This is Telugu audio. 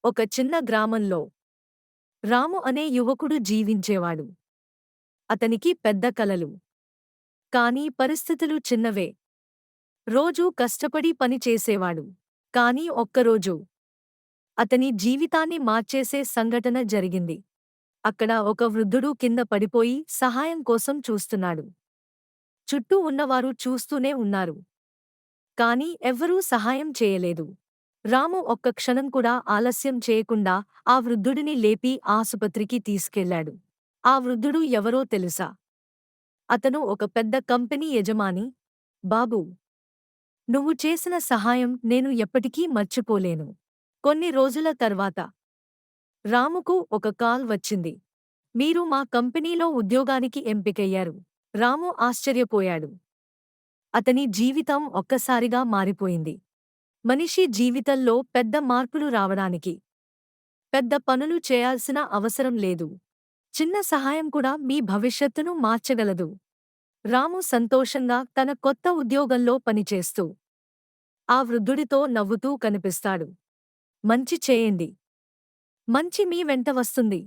ఒక చిన్న గ్రామంలో రాము అనే యువకుడు జీవించేవాడు. అతనికి పెద్ద కలలు. కానీ పరిస్థితులు చిన్నవే. రోజూ కష్టపడి పని చేసేవాడు. కానీ ఒక్కరోజు అతని జీవితాన్ని మార్చేసే సంఘటన జరిగింది. అక్కడ ఒక వృద్ధుడు కింద పడిపోయి సహాయం కోసం చూస్తున్నాడు. చుట్టూ ఉన్నవారు చూస్తూనే ఉన్నారు. కానీ ఎవ్వరూ సహాయం చేయలేదు. రాము ఒక్క క్షణం కూడా ఆలస్యం చేయకుండా ఆ వృద్ధుడిని లేపి ఆసుపత్రికి తీసుకెళ్ళాడు. ఆ వృద్ధుడు ఎవరో తెలుసా? అతను ఒక పెద్ద కంపెనీ యజమాని. బాబూ, నువ్వు చేసిన సహాయం నేను ఎప్పటికీ మర్చిపోలేను. కొన్ని రోజుల తర్వాత రాముకు ఒక కాల్ వచ్చింది. మీరు మా కంపెనీలో ఉద్యోగానికి ఎంపికయ్యారు. రాము ఆశ్చర్యపోయాడు. అతని జీవితం ఒక్కసారిగా మారిపోయింది. మనిషి జీవితంలో పెద్ద మార్పులు రావడానికి పెద్ద పనులు చేయాల్సిన అవసరం లేదు. చిన్న సహాయం కూడా మీ భవిష్యత్తును మార్చగలదు. రాము సంతోషంగా తన కొత్త ఉద్యోగంలో పనిచేస్తూ ఆ వృద్ధుడితో నవ్వుతూ కనిపిస్తాడు. మంచి చేయండి. మంచి మీ వెంట వస్తుంది.